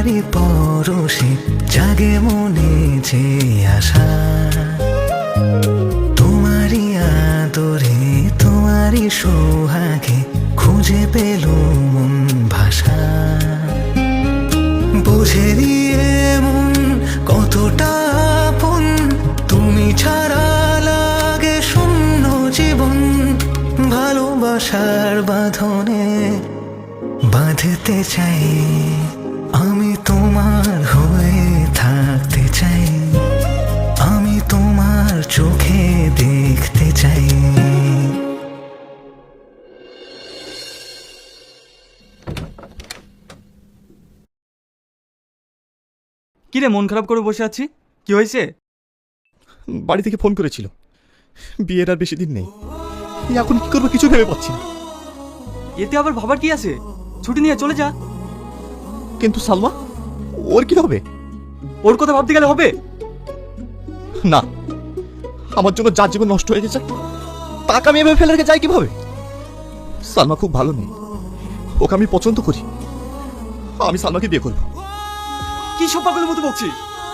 তোমারই পরশে জাগে মনে যে আশা, তোমারই আদরে তোমারই সোহাগে খুঁজে পেল মন ভাষা। বুঝে দিয়ে মন কতটা আপন, তুমি ছাড়া লাগে শূন্য জীবন। ভালোবাসার বাঁধনে বাঁধতে চাই, আমি তোমার হয়ে থাকতে চাই, আমি তোমার চোখে দেখতে চাই। কিরে মন খারাপ করে বসে আছি, কি হয়েছে? বাড়ি থেকে ফোন করেছিল, বিয়ের আর বেশি দিন নেই। এখন কি করবো কিছু ভেবে পাচ্ছি না। এতে আবার ভাবার কি আছে? ছুটি নিয়ে চলে যা। কিন্তু সালমা, ওর কি হবে? ওর কথা ভাবতে গেলে হবে না, আমার জন্য যার জীবন নষ্ট হয়ে গেছে তাকে আমি এভাবে ফেলে রেখে যাই কিভাবে? সালমা খুব ভালো মেয়ে, ওকে আমি পছন্দ করি, আমি সালমাকে বিয়ে করবো। কি সব পাগলের মতো বকছি?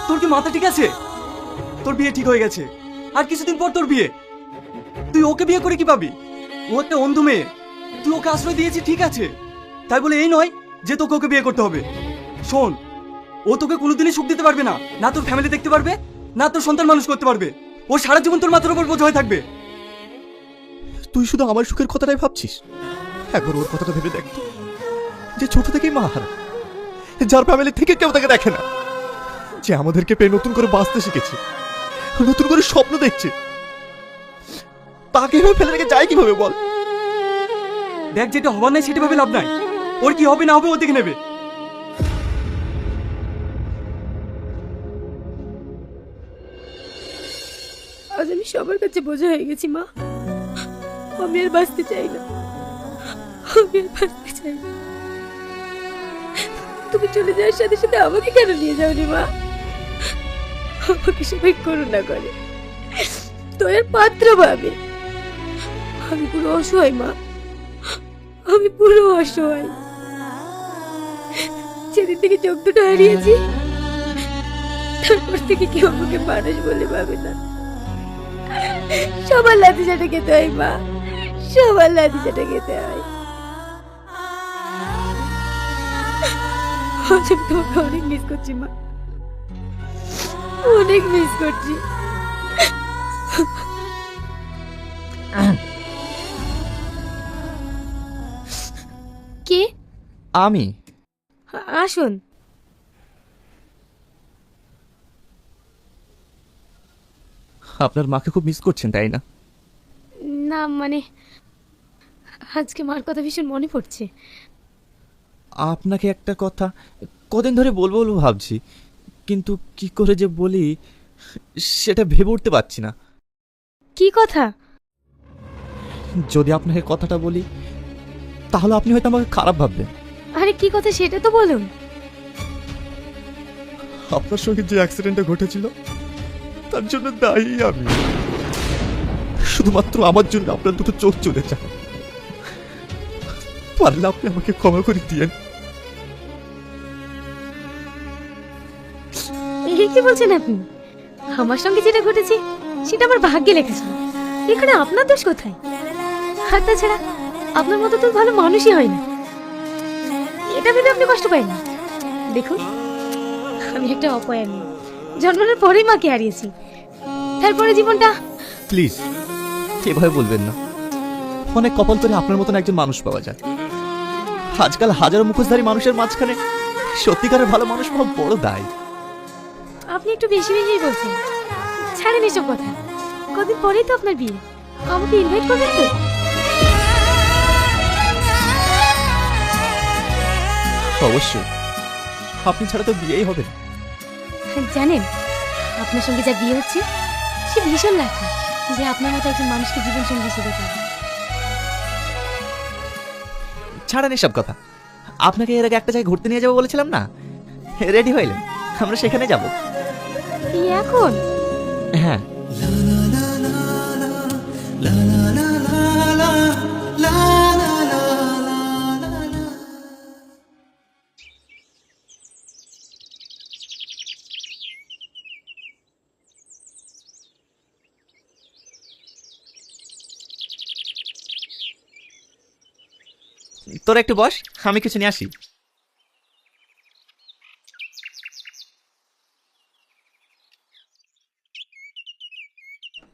তোর কি মাথা ঠিক আছে? তোর বিয়ে ঠিক হয়ে গেছে, আর কিছুদিন পর তোর বিয়ে। তুই ওকে বিয়ে করে কি পাবি? ও একটা অন্ধ মেয়ে, তুই ওকে আশ্রয় দিয়েছিস ঠিক আছে, তাই বলে এই নয় যে তোকে ওকে বিয়ে করতে হবে। শোন, ও তোকে কোনোদিনই সুখ দিতে পারবে না, না তোর ফ্যামিলি দেখতে পারবে, না তোর সন্তান মানুষ করতে পারবে। ও সারা জীবন তোর মাথার উপর বোঝা হয়ে থাকবে। তুই শুধু আমার সুখের কথাটাই ভাবছিস, একবার ওর কথাটা ভেবে দেখ তো, যে ছোট থেকেই মা হারা, যার ফ্যামিলি থেকে কেউ তাকে দেখে না, যে আমাদেরকে পেয়ে নতুন করে বাঁচতে শিখেছে, নতুন করে স্বপ্ন দেখছে, তাকে এভাবে ফেলে রেখে যায় কিভাবে বল? দেখ, যেটা হবার নাই সেটা ভাবে লাভ নাই, ওর কি হবে না হবে ও দেখে নেবে। আজ আমি সবার কাছে বোঝা হয়ে গেছি মা, আমি আর বাঁচতে চাই না, আমি আর বাঁচতে চাই না। তুমি চলে যাওয়ার সাথে সাথে আমাকে কেন নিয়ে যাওনি মা? আমাকে সবাই করুণা করে, তোর পাত্র ভাবে। আমি পুরো অসহায় মা, আমি পুরো অসহায়। সেদিন থেকে চোখ দুটো হারিয়েছি, তারপর থেকে কেউ আমাকে মানুষ বলে ভাবে না। সবার লাঠি চাটা খেতে হয় মা, সবার লাঠি চাটা খেতে হয়। আজ আমি তোমাকে অনেক মিস করছি মা, অনেক মিস করছি। কে? আমি। আসুন। আপনার মাকে খুব মিস করছেন তাই না? না মানে আজকে মার কথা ভীষণ মনে পড়ছে। আপনাকে একটা কথা কদিন ধরে বলবো বলবো ভাবছি, কিন্তু কি করে যে বলি সেটা ভেবে উঠতে পারছি না। কি কথা? যদি আপনাকে কথাটা বলি তাহলে আপনি হয়তো আমাকে খারাপ ভাববেন। আরে কি কথা সেটা তো বলুন। আপনার সঙ্গে যে অ্যাক্সিডেন্টটা ঘটেছিল তার জন্য দায়ী আমি। শুধুমাত্র আমার জন্য আপনার দুটো চোখ চলে যায়, পারলে আপনি আমাকে ক্ষমা করে দিয়েন। এই কি বলছেন আপনি? আমার সঙ্গে যেটা ঘটেছে সেটা আমার ভাগ্যে লেখা, এখানে আপনার দোষ কোথায়? আর তাছাড়া আপনার মতো তো ভালো মানুষই হয় না, এটা ভেবে আপনি কষ্ট পাই না। দেখুন, আমি একটা অপয়া মেয়ে, জন্মের পরেই মাকে হারিয়েছি, তারপরে জীবনটা। প্লিজ এভাবে বলবেন না, অনেক কপাল করে আপনার মতন একজন মানুষ পাওয়া যায়। আজকাল হাজারো মুখোশধারী মানুষের মাঝখানে সত্যিকারের ভালো মানুষ পাওয়া বড় দায়। আপনি একটু বেশি বেশি বলছেন, ছাড়েন এসব কথা। কদিন পরেই তো আপনার বিয়ে, আমাকে ইনভাইট করবেন তো? অবশ্যই, আপনি ছাড়া তো বিয়েই হবে না। জানেন, আপনার সঙ্গে যা বিয়ে হচ্ছে সে ভীষণ লাগছে যে আপনার মতো একজন মানুষকে জীবন সঙ্গী হিসেবে পাবে। ছাড়েন এসব কথা। আপনাকে এর আগে একটা জায়গায় ঘুরতে নিয়ে যাবো বলেছিলাম না, রেডি হইলেন? আমরা সেখানে যাব। এখন? হ্যাঁ। তোরা একটু বস, আমি কিছু নিয়ে আসি।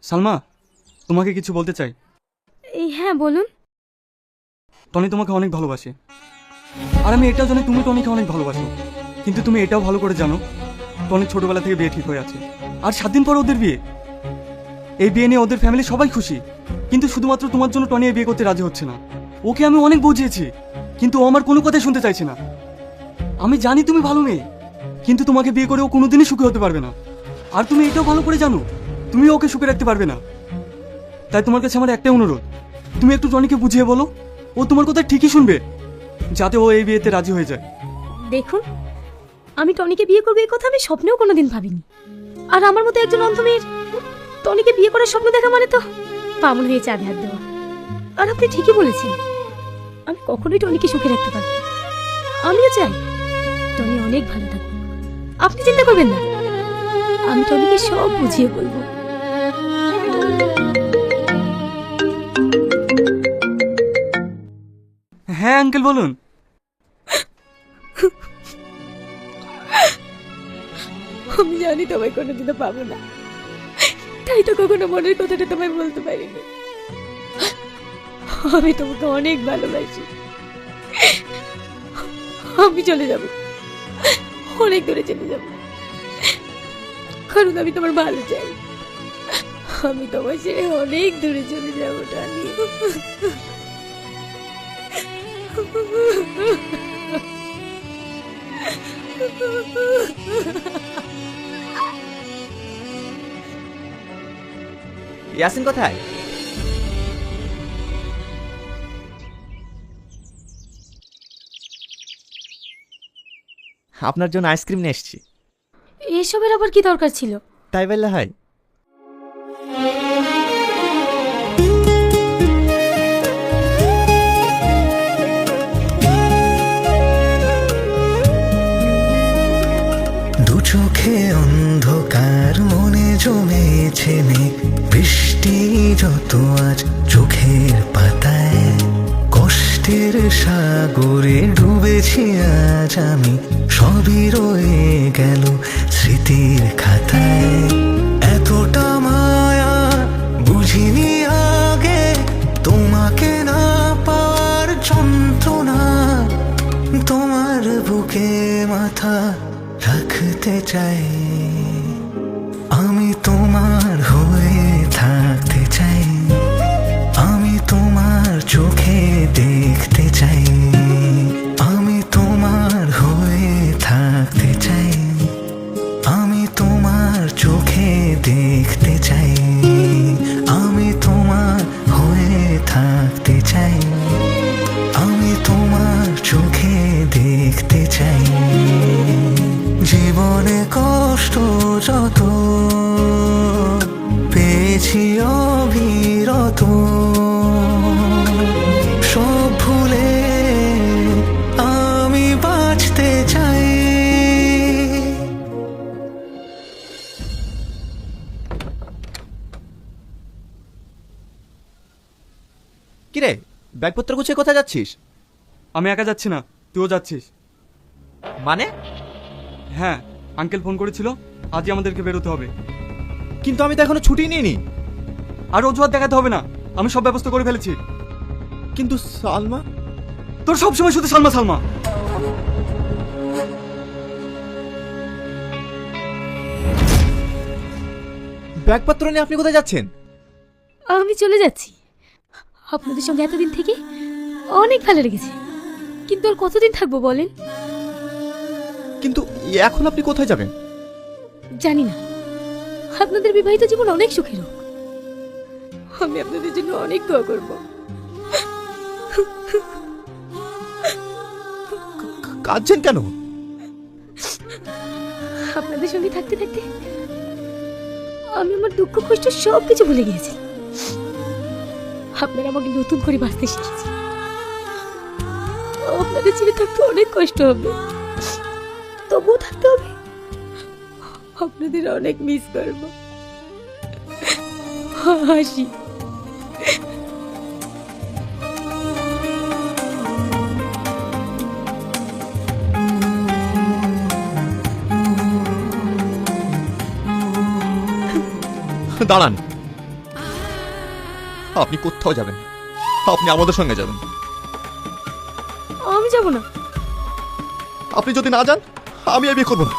সালমা, তোমাকে কিছু বলতে চাই। এই হ্যাঁ বলুন। টনি তোমাকে অনেক ভালোবাসে, আর আমি এটাও জানি তুমি টনিকে অনেক ভালোবাসো। কিন্তু তুমি এটাও ভালো করে জানো টনির ছোটবেলা থেকে বিয়ে ঠিক হয়ে আছে, আর 7 দিন পর ওদের বিয়ে। এই বিয়ে নিয়ে ওদের ফ্যামিলি সবাই খুশি, কিন্তু শুধুমাত্র তোমার জন্য টনি এই বিয়ে করতে রাজি হচ্ছে না। ওকে আমি অনেক বুঝিয়েছি, কিন্তু ও আমার কোনো কথাই শুনতে চাইছে না। আমি জানি তুমি ভালো মেয়ে, কিন্তু তোমাকে বিয়ে করে ও কোনোদিনই সুখী হতে পারবে না। আর তুমি এটাও ভালো করে জানো তুমি ওকে সুখে রাখতে পারবে না। তাই তোমার কাছে আমার একটাই অনুরোধ, তুমি একটু টনিকে বুঝিয়ে বলো, ও তোমার কথা ঠিকই শুনবে, যাতে ও এই বিয়েতে রাজি হয়ে যায়। দেখুন, আমি টনিকে বিয়ে করবো এই কথা আমি স্বপ্নেও কোনোদিন ভাবিনি। আর আমার মতো একজন অন্ধ মেয়ের টনিকে বিয়ে করার স্বপ্ন দেখা মানে তো পামন হয়ে চাঁদে হাত দেওয়া। আর আপনি ঠিকই বলেছেন, আমি কখনোই টনিকে সুখে রাখতে পারবো না। আমিও চাই টনি অনেক ভালো থাকুক। আপনি চিন্তা করবেন না, আমি টনিকে সব বুঝিয়ে বলবো। হ্যাঁ আঙ্কেল বলুন। আমি জানি তোমায় কোনোদিনও পাবো না, তাই তো কখনো মনের কথাটা তোমায় বলতে পারিনি। আমি তোমাকে অনেক ভালোবাসি। আমি চলে যাব, অনেক দূরে চলে যাব, কারণ আমি তোমার ভালো চাই। আমি তোমার ছেড়ে অনেক দূরে চলে যাবো টানি। ইয়াসিন কোথায়? আপনার জন্য আইসক্রিম নিয়ে এসেছি। এসবের আবার কি দরকার ছিল? তাই বললে হয়? দু চোখে অন্ধকার, মনে জমেছে মেঘ, বৃষ্টি যত আজ চোখের পাতায়, কষ্টের সাগরে ডুবেছি আজ আমি, সবই রয়ে গেল স্মৃতির খাতায়। এতটা মায়া বুঝিনি আগে, তোমাকে না পাওয়ার যন্ত্রণা, তোমার বুকে মাথা রাখতে চাই, আমি তোমার হয়ে থাকতে চাই, আমি তোমার চোখে দেখতে চাই, আমি তোমার হয়ে থাকতে চাই, আমি তোমার চোখে দেখতে চাই, আমি তোমার হয়ে থাকতে চাই, আমি তোমার চোখে দেখতে চাই। জীবনে কষ্ট যত পেয়েছি অবিরত, সব ভুলে আমি বাঁচতে চাই। কিরে, ব্যাগপত্র গুছিয়ে কোথায় যাচ্ছিস? আমি একা যাচ্ছি না, তুইও যাচ্ছিস। মানে? হ্যাঁ, আঙ্কেল ফোন করেছিল, আজই আমাদেরকে বেরোতে হবে। কিন্তু আমি তো এখনো ছুটি নিইনি। আর অজুহাত দেখাতে হবে না, আমি সব ব্যবস্থা করে ফেলেছি। কিন্তু সালমা? তোর সবসময় শুধু সালমা সালমা। ব্যাগপত্র নিয়ে আপনি কোথায় যাচ্ছেন? আমি চলে যাচ্ছি। আপনাদের সঙ্গে এতদিন থেকে অনেক ভালো লেগেছে, কিন্তু আর কতদিন থাকবো বলেন? কিন্তু এখন আপনি কোথায় যাবেন? জানি না, আপনাদের বিবাহিত জীবন অনেক সুখের হোক। আমি আপনাদের জন্য অনেক দোয়া করব। কাঁদছেন কেন? আপনাদের সঙ্গে থাকতে থাকতে আমি আমার দুঃখ কষ্ট সবকিছু ভুলে গিয়েছি। আপনারা আমাকে নতুন করে বাঁচতে শিখেছি। আপনাদের ছেড়ে থাকতে অনেক কষ্ট হবে, তবুও থাকতে হবে। আপনাদের অনেক মিস করব। হাসি। দাঁড়ান, আপনি কোথাও যাবেন না। আপনি আমাদের সঙ্গে যাবেন। আমি যাব না। আপনি যদি না যান, আমি আর বিয়ে করবো না।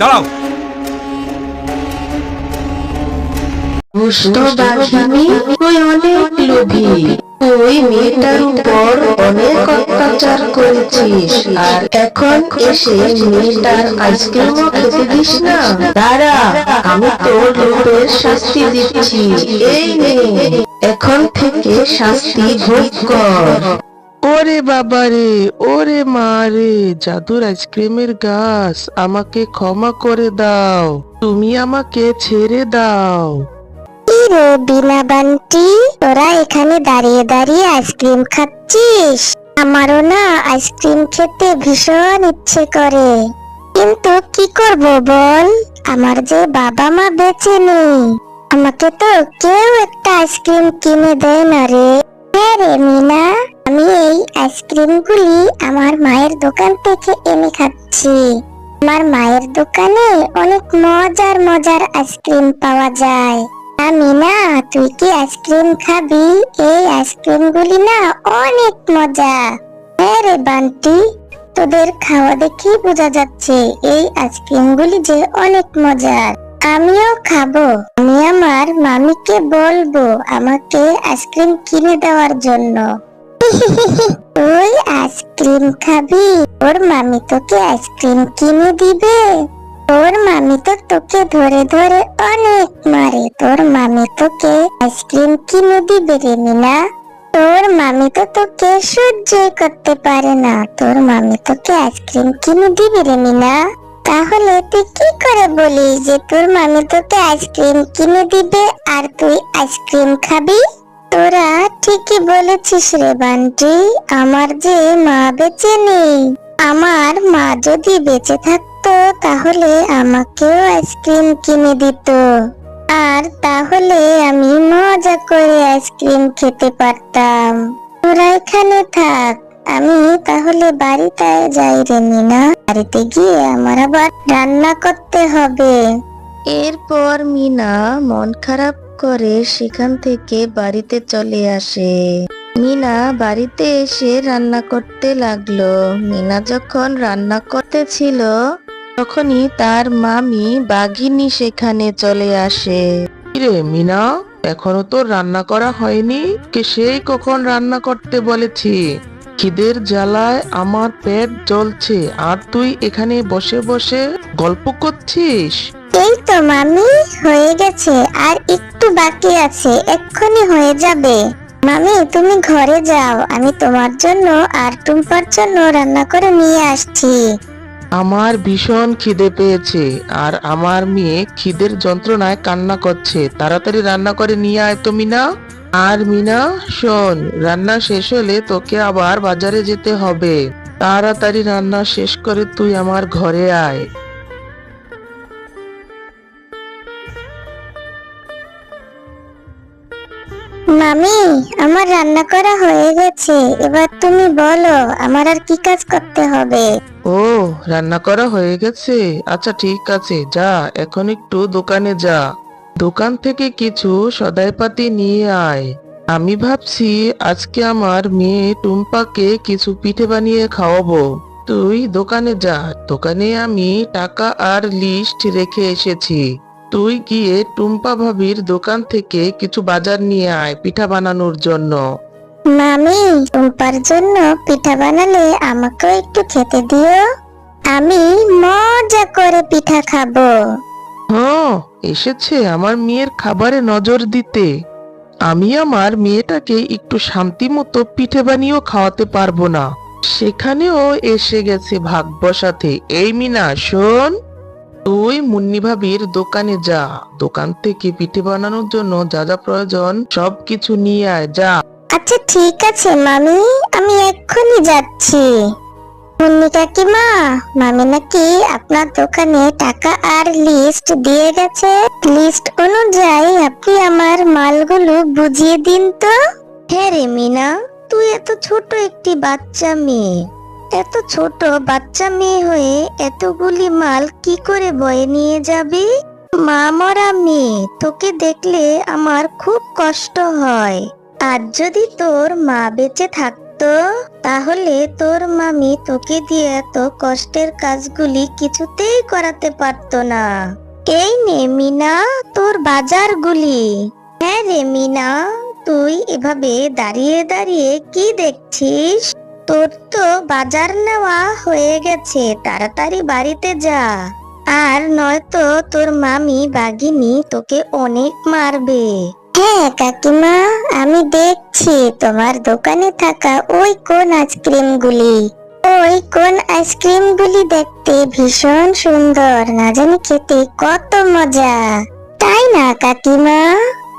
দাঁড়াও। দুষ্টবাঘিনী তুই অনেক লোভী, তুই মেয়েটার উপর অনেক অত্যাচার করেছিস, আর এখন এসে মেয়েটার আইসক্রিমও খেতে দিস না। দাঁড়া, আমি তোর লোভের শাস্তি দিচ্ছি। এই নে, এখন থেকে শাস্তি ভোগ কর। ওরে বাবারে, ওরে মারে, জাদুর আইসক্রিমের গাছ, আমাকে ক্ষমা করে দাও, তুমি আমাকে ছেড়ে দাও। কি রে বিনা বান্টি, তোরা এখানে দাঁড়িয়ে দাঁড়িয়ে আইসক্রিম খাচ্ছিস? আমারও না আইসক্রিম খেতে ভীষণ ইচ্ছে করে, কিন্তু কি করব বল, আমার যে বাবা মা বেঁচে নেই, আমাকে তো কেউ একটা আইসক্রিম কিনে দেয় না রে। হ্যাঁ রে মিনা, আমি এই আইসক্রিমগুলি আমার মায়ের দোকান থেকে এনে খাচ্ছি। আমার মায়ের দোকানে অনেক মজার মজার আইসক্রিম পাওয়া যায়। মিনা, তুই কি আইসক্রিম খাবি? এই আইসক্রিম গুলি না অনেক মজা। হ্যাঁ রে বান্টি, তোদের খাওয়া দেখি বোঝা যাচ্ছে এই আইসক্রিম গুলি যে অনেক মজার। আমিও খাবো। আমি আমার মামিকে বলবো আমাকে আইসক্রিম কিনে দেওয়ার জন্য। তুই আইসক্রিম খাবি? তোর মামি তোকে আইসক্রিম কিনে দিবে? তোর মামি তো তোকে ধরে ধরে অনেক মারে, তোর মামি তোকে আইসক্রিম কিনে দিবে রে মিনা? তোর মামি তো তোকে সহ্যই করতে পারে না, তোর মামি তোকে আইসক্রিম কিনে দিবে রে মিনা? তাহলে তুই কি করে বলিস যে তোর মামি তোকে আইসক্রিম কিনে দিবে আর তুই আইসক্রিম খাবি? তোরা ঠিকই বলেছিস রে বান্টি, আমার যে মা বেঁচে নেই। আমার মা যদি বেঁচে থাকতো তাহলে আমাকেও আইসক্রিম কিনে দিত, আর তাহলে আমি মজা করে আইসক্রিম খেতে পারতাম। তোরা এখানে থাক, আমি তাহলে বাড়িতে যাই রে মিনা। বাড়িতে গিয়ে আমার আবার রান্না করতে হবে। এরপর মিনা মন খারাপ করে সেখান থেকে বাড়িতে চলে আসে। মিনা বাড়িতে এসে রান্না করতে লাগলো। মিনা যখন রান্না করতেছিল তখনই তার মামি বাঘিনী সেখানে চলে আসে। কিরে মিনা, এখনো তো রান্না করা হয়নি? সেই কখন রান্না করতে বলেছি? খিদের জ্বালায় আমার পেট জ্বলছে, আর তুই এখানে বসে বসে গল্প করছিস? এই তো মামি, হয়ে গেছে, আর একটু বাকি আছে, এক্ষুনি হয়ে যাবে। মামি তুমি ঘরে যাও, আমি তোমার জন্য আর টুম্পার জন্য রান্না করে নিয়ে আসছি। আমার ভীষণ খিদে পেয়েছে, আর আমার মেয়ে খিদের যন্ত্রণায় কান্না করছে। তাড়াতাড়ি রান্না করে নিয়ে আয় তো মিনা। আর মিনা শোন, রান্না শেষ হলে তোকে আবার বাজারে যেতে হবে। তাড়াতাড়ি রান্না শেষ করে তুই আমার ঘরে আয়। মামি, আমার রান্না করা হয়ে গেছে, এবার তুমি বলো আমার আর কি কাজ করতে হবে। ও, রান্না করা হয়ে গেছে? আচ্ছা ঠিক আছে, যা এখন একটু দোকানে যা, দোকান থেকে কিছু সদাইপাতি নিয়ে আয়। আমি ভাবছি আজকে আমার মেয়ে টুম্পাকে কিছু পিঠে বানিয়ে খাওয়াবো। তুই দোকানে যা, দোকানে আমি টাকা আর লিস্ট রেখে এসেছি। তুই গিয়ে টুম্পা ভাবির দোকান থেকে কিছু বাজার নিয়ে আয় পিঠা বানানোর জন্য। মামি, টুম্পার জন্য পিঠা বানালে আমাকেও একটু খেতে দিও, আমি মজা করে পিঠা খাবো। হ্যাঁ, এসেছে আমার মেয়ের খাবারে নজর দিতে। আমি আমার মেয়েটাকে একটু শান্তি মতো পিঠে বানিয়েও খাওয়াতে পারবো না, সেখানেও এসে গেছে ভাগ বসাতে। এই মিনা শোন, তুই মুন্নি ভাবির দোকানে যা, দোকান থেকে পিঠে বানানোর জন্য যা যা প্রয়োজন সবকিছু নিয়ে আয়, যা। আচ্ছা ঠিক আছে মামি, আমি এক্ষুনি যাচ্ছি। মুন্নি কাকিমা, মামি নাকি আপনার দোকানে টাকা আর লিস্ট দিয়ে গেছে, লিস্ট অনুযায়ী আপনি আমার মালগুলো বুঝিয়ে দিন তো। হ্যাঁ রে মিনা, তুই এত ছোট একটি বাচ্চা মেয়ে, এত ছোট বাচ্চা মেয়ে হয়ে এতগুলি মাল কি করে বয়ে নিয়ে যাবি? মা মরা মেয়ে, তোকে দেখলে আমার খুব কষ্ট হয়। আর যদি তোর মা বেঁচে থাকতো তাহলে তোর মামি তোকে দিয়ে এত কষ্টের কাজগুলি কিছুতেই করাতে পারতো না। এই নে মিনা, তোর বাজারগুলি। হ্যাঁ রে মিনা, তুই এভাবে দাঁড়িয়ে দাঁড়িয়ে কি দেখছিস? তোর তো বাজার নেওয়া হয়ে গেছে, তাড়াতাড়ি বাড়িতে যা, আর নয়তো তোর মামি বাঘিনী তোকে অনেক মারবে। হ্যাঁ কাকিমা, আমি দেখছি তোমার দোকানে থাকা ওই কোন আইসক্রিমগুলি। ওই কোন আইসক্রিমগুলি দেখতে ভীষণ সুন্দর, না জানি খেতে কত মজা, তাই না কাকিমা?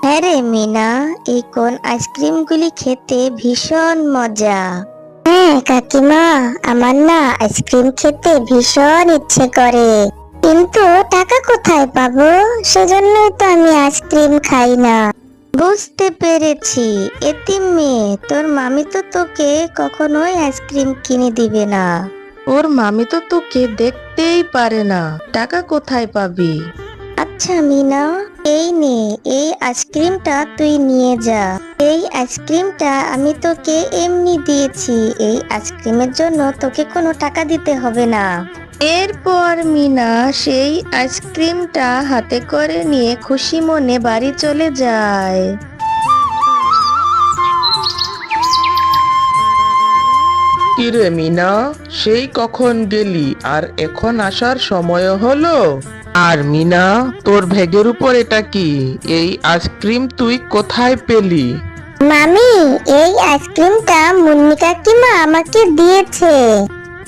হ্যাঁ রে মিনা, এই কোন আইসক্রিমগুলি খেতে ভীষণ মজা। হ্যাঁ কাকিমা, আমার না আইসক্রিম খেতে ভীষণ ইচ্ছে করে, কিন্তু টাকা কোথায় পাবো? সেজন্যই তো আমি আইসক্রিম খাই না। বুঝতে পেরেছি, এতিম মেয়ে, তোর মামি তো তোকে কখনোই আইসক্রিম কিনে দিবে না। ওর মামি তো তোকে দেখতেই পারে না, টাকা কোথায় পাবি? আচ্ছা মিনা, এই নে, এই আইসক্রিমটা তুই নিয়ে যা। এই আইসক্রিমটা আমি তোকে এমনি দিয়েছি, এই আইসক্রিমের জন্য তোকে কোনো টাকা দিতে হবে না। এরপর মিনা সেই আইসক্রিমটা হাতে করে নিয়ে খুশি মনে বাড়ি চলে যায়। কিরে মিনা, সেই কখন গেলি আর এখন আসার সময় হলো? আর মিনা, তোর ব্যাগের উপর এটা কি? এই আইসক্রিম তুই কোথায় পেলি? মামি, এই আইসক্রিমটা মুন্নি কাকিমা আমাকে দিয়েছে।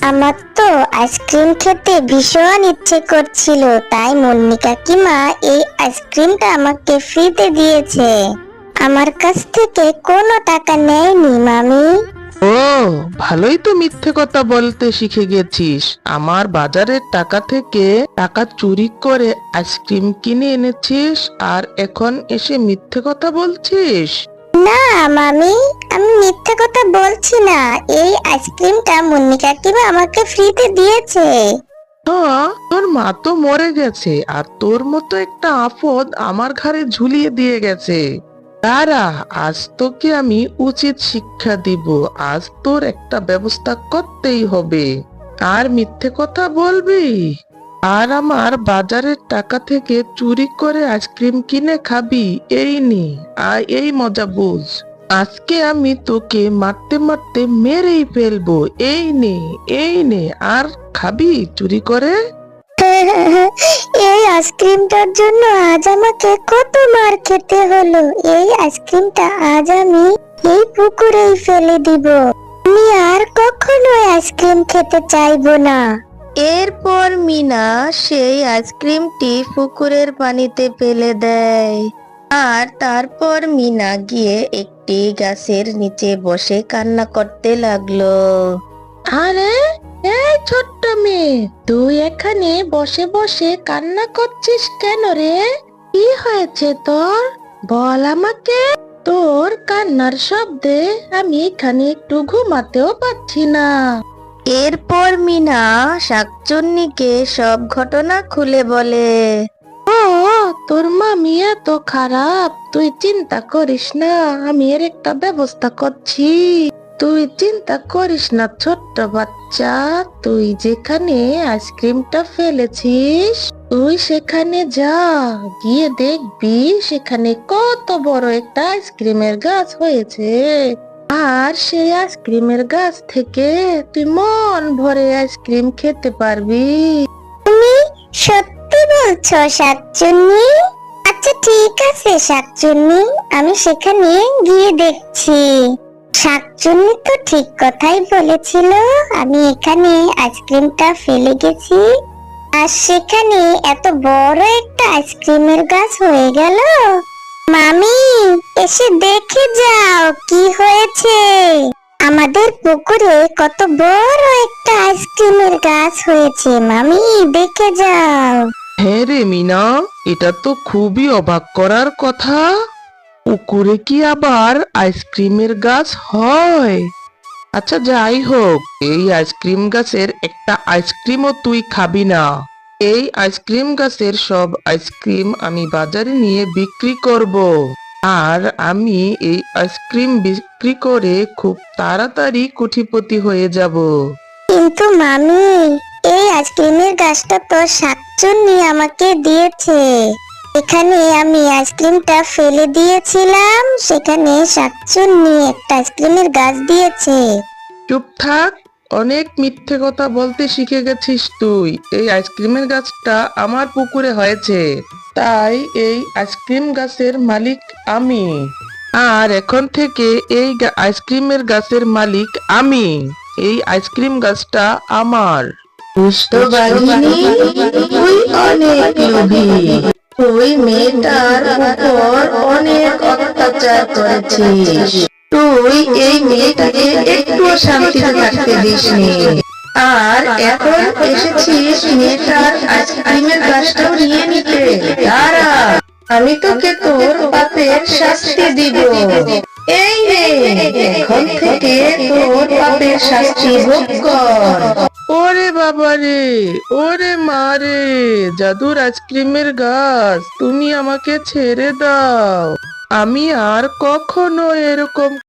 আমার তো আইসক্রিম খেতে ভীষণ ইচ্ছে করছিল, তাই মুন্নি কাকিমা এই আইসক্রিমটা আমাকে ফ্রিতে দিয়েছে। আমার কাছ থেকে কোনো টাকা নেয়নি মামি। ও, ভালোই তো মিথ্যে কথা বলতে শিখে গেছিস। আমার বাজারের টাকা থেকে টাকা চুরি করে আইসক্রিম কিনে এনেছিস আর এখন এসে মিথ্যে কথা বলছিস? না মামি, আমি মিথ্যে কথা বলছি না, এই আইসক্রিমটা মুন্নি কাকিমা আমাকে ফ্রিতে দিয়েছে। হ্যাঁ, তোর মা তো মরে গেছে আর তোর মতো একটা আপদ আমার ঘাড়ে ঝুলিয়ে দিয়ে গেছে। দাঁড়া, আজ তোকে আমি উচিত শিক্ষা দিব। আজ তোর একটা ব্যবস্থা করতেই হবে। আর মিথ্যে কথা বলবি আর আমার বাজারের টাকা থেকে চুরি করে আইসক্রিম কিনে খাবি, এই নে, আর এই মজা বুঝ। আজকে আমি তোকে মারতে মারতে মেরেই ফেলবো। এই নে, আর খাবি চুরি করে? এই আইসক্রিমটার জন্য আজ আমাকে কত মার খেতে হলো। এই আইসক্রিমটা আজ আমি এই পুকুরেই ফেলে দিব। আমি আর কখনো আইসক্রিম খেতে চাইবো না। এরপর মিনা সেই আইসক্রিমটি পুকুরের পানিতে ফেলে দেয়। আর তারপর মিনা গিয়ে একটি গাছের নিচে বসে কান্না করতে লাগলো। আরে, এই ছোট্ট মেয়ে, তুই এখানে বসে বসে কান্না করছিস কেন রে? কি হয়েছে তোর? বল আমাকে। তোর কান্নার শব্দে আমি এখানে একটু ঘুমাতেও পারছি না। এরপর মিনা শাকচুন্নিকে সব ঘটনা খুলে বলে। ও, তোর মামি এত খারাপ, তুই চিন্তা করিস না, আমি এর একটা ব্যবস্থা করছি। তুই চিন্তা করিস না ছোট্ট বাচ্চা, তুই যেখানে আইসক্রিমটা ফেলেছিস তুই সেখানে যা, গিয়ে দেখবি সেখানে কত বড় একটা আইসক্রিমের গাছ হয়েছে। আর সেই আইসক্রিমের গাছ থেকে তুই মন ভরে আইসক্রিম খেতে পারবি। তুমি সত্যি বলছো শাকচুন্নি? আচ্ছা ঠিক আছে শাকচুন্নি, আমি সেখানে গিয়ে দেখছি। শাকচুন্নি তো ঠিক কথাই বলেছিল, আমি এখানে আইসক্রিমটা ফেলে গেছি আর সেখানে এত বড় একটা আইসক্রিমের গাছ হয়ে গেল। মামি, এসে দেখে যাও কি হয়েছে। আমাদের পুকুরে কত বড় একটা আইসক্রিমের গাছ হয়েছে, মামি দেখে যাও। হ্যাঁ রে মিনা, এটা তো খুবই অবাক করার কথা। পুকুরে কি আবার আইসক্রিমের গাছ হয়? আচ্ছা যাই হোক, এই আইসক্রিম গাছের একটা আইসক্রিমও তুই খাবি না। এই আইসক্রিম গাছের সব আইসক্রিম আমি বাজারে নিয়ে বিক্রি করব। আর আমি এই আইসক্রিম বিক্রি করে খুব তাড়াতাড়ি কোটিপতি হয়ে যাব। কিন্তু মামি, এই আইসক্রিমের গাছটা তো শাকচুন্নি আমাকে দিয়েছে। এখানে আমি আইসক্রিমটা ফেলে দিয়েছিলাম, সেখানে শাকচুন্নি একটা আইসক্রিমের গাছ দিয়েছে। চুপ থাক, অনেক মিথ্যে কথা বলতে শিখে গেছিস তুই। এই আইসক্রিমের গাছটা আমার পুকুরে হয়েছে, তাই এই আইসক্রিম গাছের মালিক আমি। আর এখন থেকে এই আইসক্রিমের গাছের মালিক আমি। এই আইসক্রিম গাছটা আমার। দুষ্ট বাঘিনী, তুই অনেক লোভী। তুই মেয়েটার উপর অনেক অত্যাচার করেছিস। তুই এই মেয়েটাকে একটু শান্তিতে থাকতে দিসনি, আর এখন এসেছিস মেয়েটার আইসক্রিমের গাছটাও নিয়ে নিতে। দাঁড়া, আমি তোকে তোর পাপের শাস্তি দিব। এই নে, এখন থেকে তোর পাপের শাস্তি ভোগ কর। ওরে বাবা রে, ওরে মা রে, জাদুর আইসক্রিমের গাছ, তুমি আমাকে ছেড়ে দাও। আমি আর কখনো এরকম